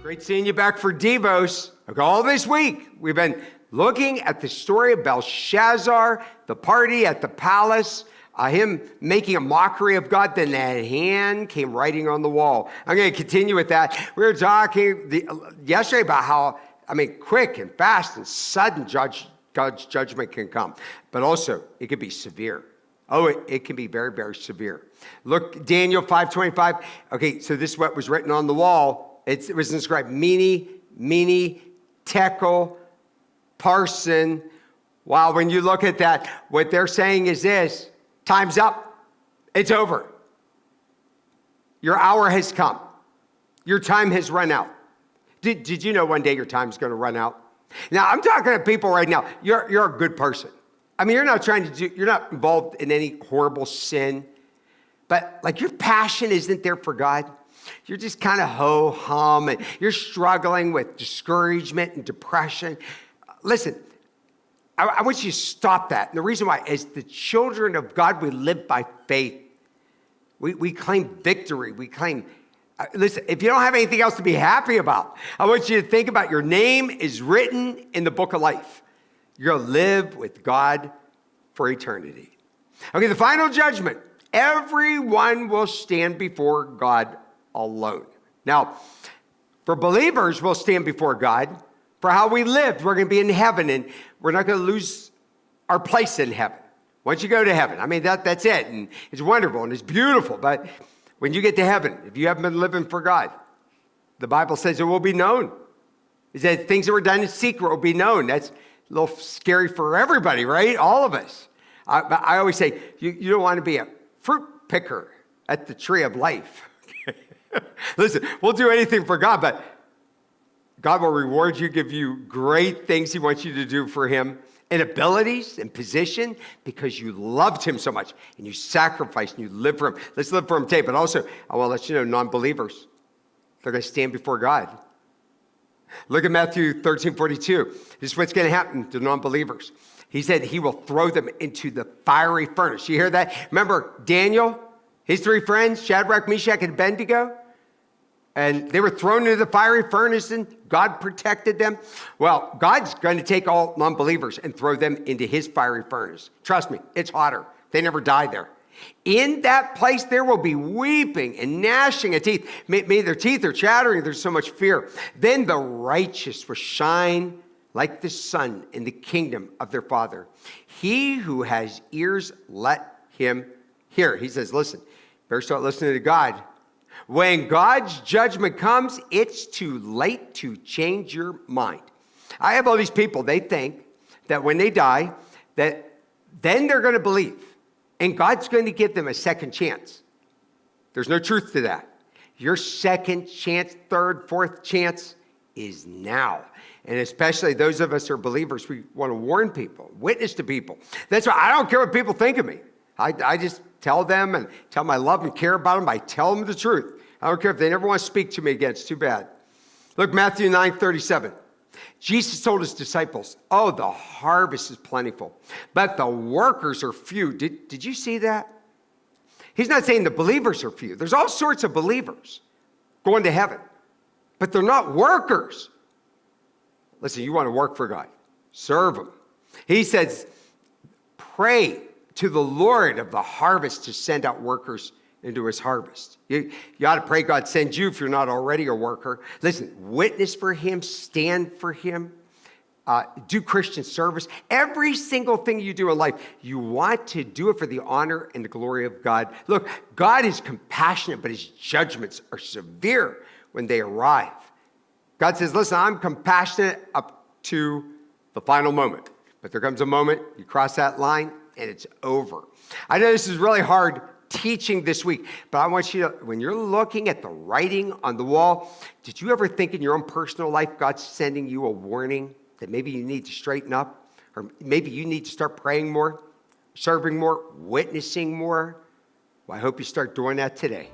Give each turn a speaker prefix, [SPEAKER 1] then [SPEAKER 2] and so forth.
[SPEAKER 1] Great seeing you back for Devos. All this week, we've been looking at the story of Belshazzar, the party at the palace, him making a mockery of God. Then that hand came writing on the wall. I'm going to continue with that. We were talking yesterday about how, quick and fast and sudden God's judgment can come. But also, it can be severe. It can be very, very severe. Look, Daniel 5:25. Okay, so this is what was written on the wall. It was inscribed, Mene, Tekel, Parson. Wow, when you look at that, what they're saying is this: time's up. It's over. Your hour has come. Your time has run out. Did you know one day your time's going to run out? Now, I'm talking to people right now. You're a good person. You're not involved in any horrible sin, but like your passion isn't there for God. You're just kind of ho-hum, and you're struggling with discouragement and depression. Listen, I want you to stop that. And the reason why, as the children of God, we live by faith. We claim victory. We claim, listen, if you don't have anything else to be happy about, I want you to think about your name is written in the book of life. You're going to live with God for eternity. Okay, the final judgment. Everyone will stand before God alone. Now, for believers, we'll stand before God for how we lived. We're going to be in heaven, and we're not going to lose our place in heaven. Once you go to heaven, that's it, and it's wonderful, and it's beautiful. But when you get to heaven, if you haven't been living for God, the Bible says it will be known. It says things that were done in secret will be known. That's a little scary for everybody, right? All of us. I always say, you don't want to be a fruit picker at the tree of life. Listen, we'll do anything for God, but God will reward you, give you great things he wants you to do for him, and abilities and position, because you loved him so much, and you sacrificed, and you lived for him. Let's live for him today, but also, I want to let you know, non-believers, they're going to stand before God. Look at Matthew 13:42. This is what's going to happen to non-believers. He said he will throw them into the fiery furnace. You hear that? Remember Daniel, his three friends, Shadrach, Meshach, and Abednego? And they were thrown into the fiery furnace, and God protected them. Well, God's going to take all non-believers and throw them into his fiery furnace. Trust me, it's hotter. They never die there. In that place, there will be weeping and gnashing of teeth. May their teeth are chattering. There's so much fear. Then the righteous will shine like the sun in the kingdom of their Father. He who has ears, let him hear. He says, listen, better start listening to God. When God's judgment comes, it's too late to change your mind. I have all these people, they think that when they die, that then they're going to believe. And God's going to give them a second chance. There's no truth to that. Your second chance, third, fourth chance is now. And especially those of us who are believers, we want to warn people, witness to people. That's why I don't care what people think of me. I just tell them and tell them I love and care about them. I tell them the truth. I don't care if they never want to speak to me again. It's too bad. Look, Matthew 9:37. Jesus told his disciples, the harvest is plentiful, but the workers are few. Did you see that? He's not saying the believers are few. There's all sorts of believers going to heaven, but they're not workers. Listen, you want to work for God. Serve him. He says, pray to the Lord of the harvest to send out workers into his harvest. You ought to pray God sends you if you're not already a worker. Listen, witness for him, stand for him, do Christian service. Every single thing you do in life, you want to do it for the honor and the glory of God. Look, God is compassionate, but his judgments are severe when they arrive. God says, listen, I'm compassionate up to the final moment. But there comes a moment, you cross that line, and it's over. I know this is really hard teaching this week, but I want you to, when you're looking at the writing on the wall, did you ever think in your own personal life God's sending you a warning that maybe you need to straighten up, or maybe you need to start praying more, serving more, witnessing more? Well, I hope you start doing that today.